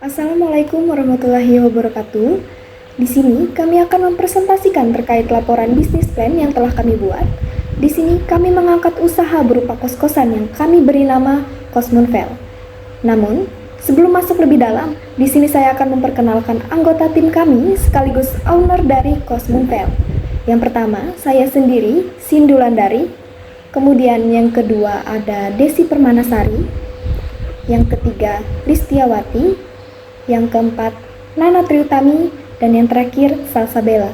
Assalamualaikum warahmatullahi wabarakatuh. Di sini kami akan mempresentasikan terkait laporan bisnis plan yang telah kami buat. Di sini kami mengangkat usaha berupa kos-kosan yang kami beri nama Cosmoonvel. Namun, sebelum masuk lebih dalam, di sini saya akan memperkenalkan anggota tim kami sekaligus owner dari Cosmoonvel. Yang pertama, saya sendiri, Sindulandari. Kemudian yang kedua ada Desi Permanasari. Yang ketiga, Listiawati. Yang keempat, Nana Triutami, dan yang terakhir, Salsabella.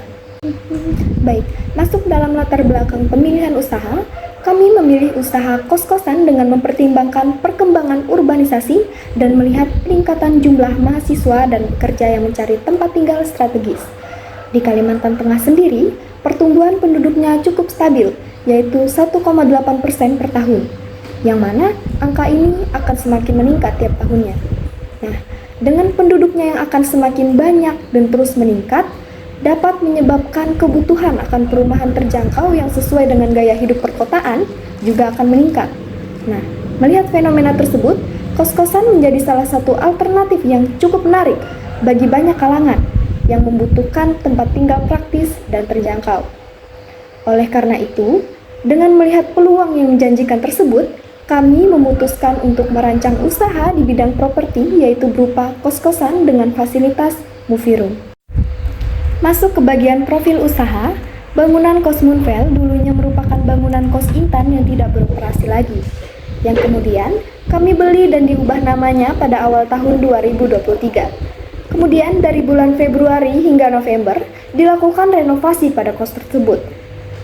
Baik, masuk dalam latar belakang pemilihan usaha, kami memilih usaha kos-kosan dengan mempertimbangkan perkembangan urbanisasi dan melihat peningkatan jumlah mahasiswa dan pekerja yang mencari tempat tinggal strategis. Di Kalimantan Tengah sendiri, pertumbuhan penduduknya cukup stabil, yaitu 1,8% per tahun, yang mana angka ini akan semakin meningkat tiap tahunnya. Nah, dengan penduduknya yang akan semakin banyak dan terus meningkat, dapat menyebabkan kebutuhan akan perumahan terjangkau yang sesuai dengan gaya hidup perkotaan juga akan meningkat. Nah, melihat fenomena tersebut, kos-kosan menjadi salah satu alternatif yang cukup menarik bagi banyak kalangan yang membutuhkan tempat tinggal praktis dan terjangkau. Oleh karena itu, dengan melihat peluang yang menjanjikan tersebut, kami memutuskan untuk merancang usaha di bidang properti, yaitu berupa kos-kosan dengan fasilitas movie room. Masuk ke bagian profil usaha, bangunan Cosmoonvel dulunya merupakan bangunan kos intan yang tidak beroperasi lagi, yang kemudian kami beli dan diubah namanya pada awal tahun 2023. Kemudian dari bulan Februari hingga November dilakukan renovasi pada kos tersebut.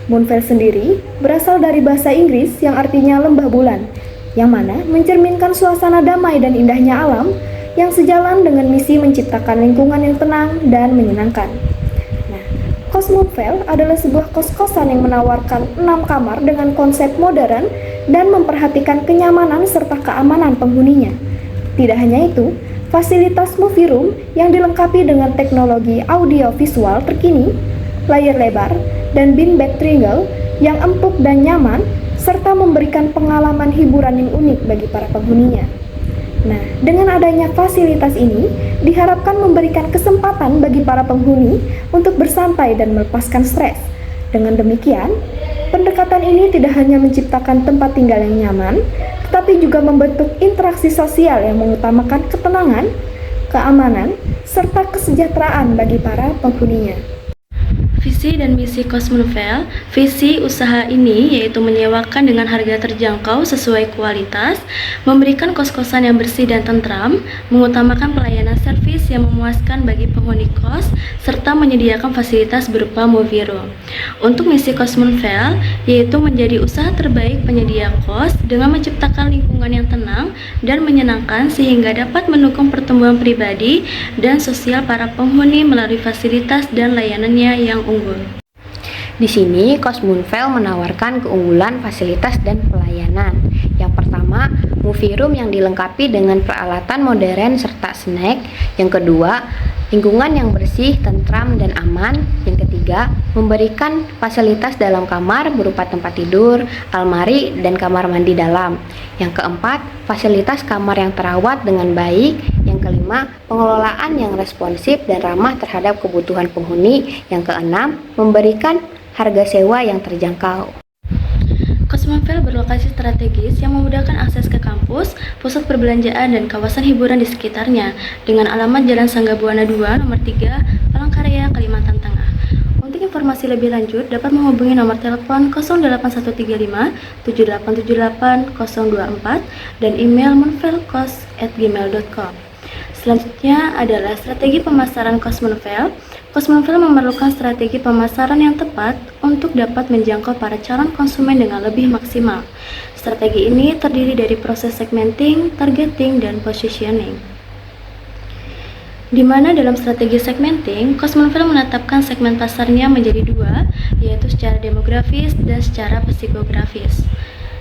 Moonvel sendiri berasal dari bahasa Inggris yang artinya lembah bulan, yang mana mencerminkan suasana damai dan indahnya alam yang sejalan dengan misi menciptakan lingkungan yang tenang dan menyenangkan. Nah, Cosmoonvel adalah sebuah kos-kosan yang menawarkan 6 kamar dengan konsep modern dan memperhatikan kenyamanan serta keamanan penghuninya. Tidak hanya itu, fasilitas movie room yang dilengkapi dengan teknologi audio visual terkini, layar lebar, dan beanbag triangle yang empuk dan nyaman, serta memberikan pengalaman hiburan yang unik bagi para penghuninya. Nah, dengan adanya fasilitas ini, diharapkan memberikan kesempatan bagi para penghuni untuk bersantai dan melepaskan stres. Dengan demikian, pendekatan ini tidak hanya menciptakan tempat tinggal yang nyaman, tetapi juga membentuk interaksi sosial yang mengutamakan ketenangan, keamanan, serta kesejahteraan bagi para penghuninya. Visi dan misi Cosmoonvel. Visi usaha ini yaitu menyewakan dengan harga terjangkau sesuai kualitas, memberikan kos-kosan yang bersih dan tentram, mengutamakan pelayanan servis yang memuaskan bagi penghuni kos, serta menyediakan fasilitas berupa movie room. Untuk misi Cosmoonvel yaitu menjadi usaha terbaik penyedia kos dengan menciptakan lingkungan yang tenang dan menyenangkan sehingga dapat mendukung pertumbuhan pribadi dan sosial para penghuni melalui fasilitas dan layanannya yang unggul. Di sini, Cosmoonvel menawarkan keunggulan fasilitas dan pelayanan. Yang pertama, movie room yang dilengkapi dengan peralatan modern serta snack. Yang kedua, lingkungan yang bersih, tentram, dan aman. Yang ketiga, memberikan fasilitas dalam kamar berupa tempat tidur, almari, dan kamar mandi dalam. Yang keempat, fasilitas kamar yang terawat dengan baik. Yang kelima, pengelolaan yang responsif dan ramah terhadap kebutuhan penghuni. Yang keenam, memberikan harga sewa yang terjangkau. Cosmoonvel berlokasi strategis yang memudahkan akses ke kampus, pusat perbelanjaan, dan kawasan hiburan di sekitarnya dengan alamat Jalan Sanggabuana 2, nomor 3, Palangkaraya, Kalimantan Tengah. Untuk informasi lebih lanjut dapat menghubungi nomor telepon 08135 7878 024 dan email moonvelkos@gmail.com. Selanjutnya adalah strategi pemasaran Cosmoonvel. Cosmoonvel memerlukan strategi pemasaran yang tepat untuk dapat menjangkau para calon konsumen dengan lebih maksimal. Strategi ini terdiri dari proses segmenting, targeting, dan positioning. Di mana dalam strategi segmenting, Cosmoonvel menetapkan segmen pasarnya menjadi dua, yaitu secara demografis dan secara psikografis.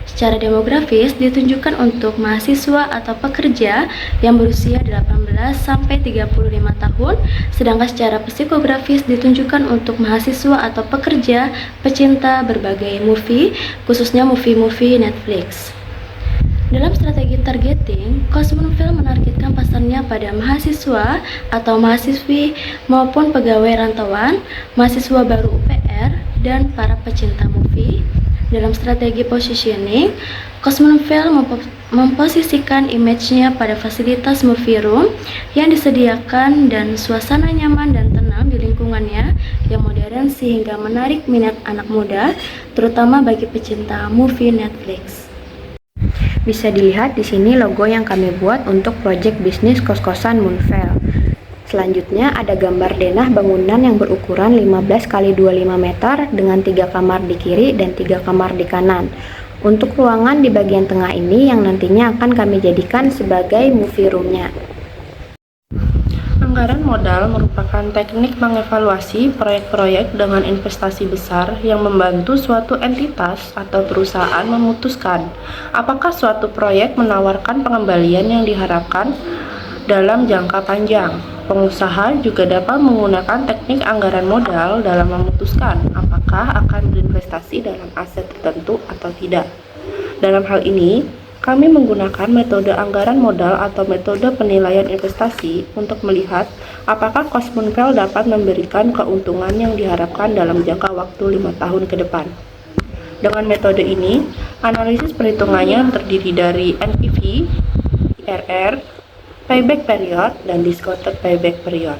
Secara demografis ditunjukkan untuk mahasiswa atau pekerja yang berusia 18 sampai 35 tahun, sedangkan secara psikografis ditunjukkan untuk mahasiswa atau pekerja pecinta berbagai movie, khususnya movie-movie Netflix. Dalam strategi targeting, Cosmoonville menargetkan pasarnya pada mahasiswa atau mahasiswi maupun pegawai rantauan, mahasiswa baru UPR, dan para pecinta movie. Dalam strategi positioning, Cosmoonville memposisikan image-nya pada fasilitas movie room yang disediakan dan suasana nyaman dan tenang di lingkungannya yang modern sehingga menarik minat anak muda, terutama bagi pecinta movie Netflix. Bisa dilihat di sini logo yang kami buat untuk proyek bisnis kos-kosan Moonville. Selanjutnya ada gambar denah bangunan yang berukuran 15 x 25 meter dengan 3 kamar di kiri dan 3 kamar di kanan. Untuk ruangan di bagian tengah ini yang nantinya akan kami jadikan sebagai movie room-nya. Anggaran modal merupakan teknik mengevaluasi proyek-proyek dengan investasi besar yang membantu suatu entitas atau perusahaan memutuskan apakah suatu proyek menawarkan pengembalian yang diharapkan dalam jangka panjang. Pengusaha juga dapat menggunakan teknik anggaran modal dalam memutuskan apakah akan berinvestasi dalam aset tertentu atau tidak. Dalam hal ini, kami menggunakan metode anggaran modal atau metode penilaian investasi untuk melihat apakah Cosmoonville dapat memberikan keuntungan yang diharapkan dalam jangka waktu 5 tahun ke depan. Dengan metode ini, analisis perhitungannya terdiri dari NPV, IRR, payback period, dan discounted payback period.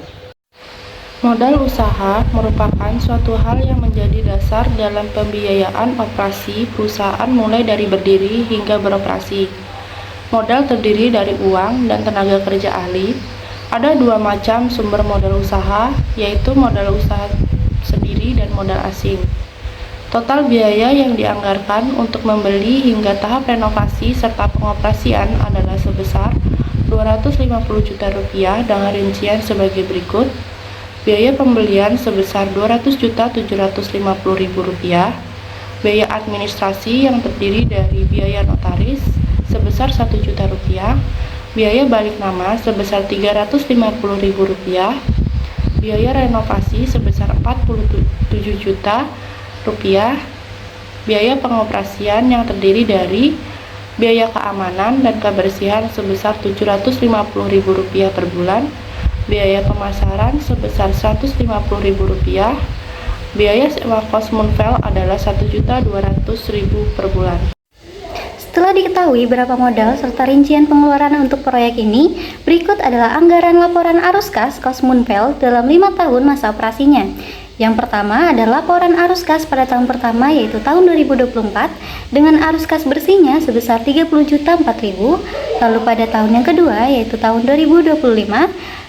Modal usaha merupakan suatu hal yang menjadi dasar dalam pembiayaan operasi perusahaan mulai dari berdiri hingga beroperasi. Modal terdiri dari uang dan tenaga kerja ahli. Ada dua macam sumber modal usaha, yaitu modal usaha sendiri dan modal asing. Total biaya yang dianggarkan untuk membeli hingga tahap renovasi serta pengoperasian adalah sebesar Rp250 juta dengan rincian sebagai berikut. Biaya pembelian sebesar Rp200.750.000, biaya administrasi yang terdiri dari biaya notaris sebesar Rp1 juta, biaya balik nama sebesar Rp350.000, biaya renovasi sebesar Rp47 juta, biaya pengoperasian yang terdiri dari biaya keamanan dan kebersihan sebesar Rp750.000 per bulan, biaya pemasaran sebesar Rp150.000, biaya sewa Cosmoonville adalah Rp1.200.000 per bulan. Setelah diketahui berapa modal serta rincian pengeluaran untuk proyek ini, berikut adalah anggaran laporan arus kas Cosmoonville dalam 5 tahun masa operasinya. Yang pertama ada laporan arus kas pada tahun pertama yaitu tahun 2024 dengan arus kas bersihnya sebesar Rp30.004.000, lalu pada tahun yang kedua yaitu tahun 2025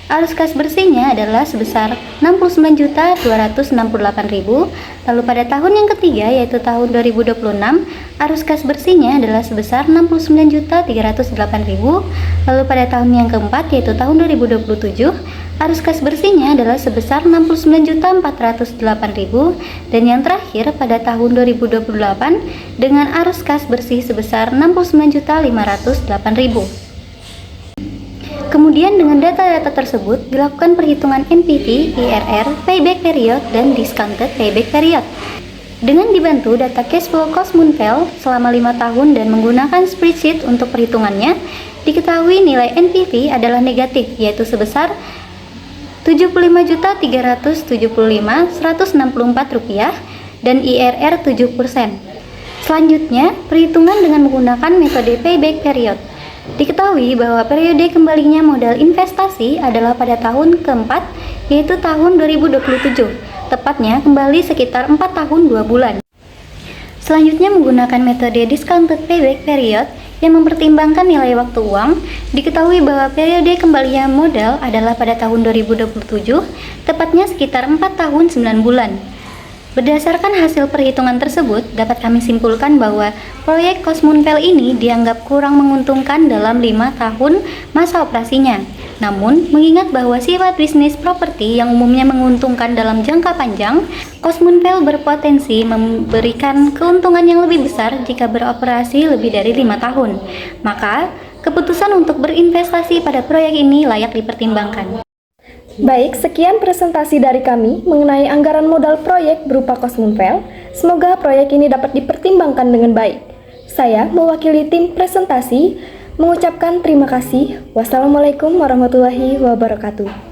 arus kas bersihnya adalah sebesar Rp69.268.000, lalu pada tahun yang ketiga yaitu tahun 2026 arus kas bersihnya adalah sebesar Rp69.308.000, lalu pada tahun yang keempat yaitu tahun 2027 arus kas bersihnya adalah sebesar Rp69.408.000, dan yang terakhir pada tahun 2028 dengan arus kas bersih sebesar Rp69.508.000. Kemudian dengan data-data tersebut dilakukan perhitungan NPV, IRR, payback period, dan discounted payback period. Dengan dibantu data cash flow Cosmoonville selama 5 tahun dan menggunakan spreadsheet untuk perhitungannya, diketahui nilai NPV adalah negatif yaitu sebesar Rp75.375.164 dan IRR 7%. Selanjutnya, perhitungan dengan menggunakan metode payback period. Diketahui bahwa periode kembalinya modal investasi adalah pada tahun keempat, yaitu tahun 2027, tepatnya kembali sekitar 4 tahun 2 bulan. Selanjutnya menggunakan metode discounted payback period yang mempertimbangkan nilai waktu uang, diketahui bahwa periode kembalinya modal adalah pada tahun 2027, tepatnya sekitar 4 tahun 9 bulan. Berdasarkan hasil perhitungan tersebut, dapat kami simpulkan bahwa proyek Cosmoonville ini dianggap kurang menguntungkan dalam 5 tahun masa operasinya. Namun, mengingat bahwa sifat bisnis properti yang umumnya menguntungkan dalam jangka panjang, Cosmoonville berpotensi memberikan keuntungan yang lebih besar jika beroperasi lebih dari 5 tahun. Maka, keputusan untuk berinvestasi pada proyek ini layak dipertimbangkan. Baik, sekian presentasi dari kami mengenai anggaran modal proyek berupa Cosmoonville. Semoga proyek ini dapat dipertimbangkan dengan baik. Saya mewakili tim presentasi mengucapkan terima kasih. Wassalamualaikum warahmatullahi wabarakatuh.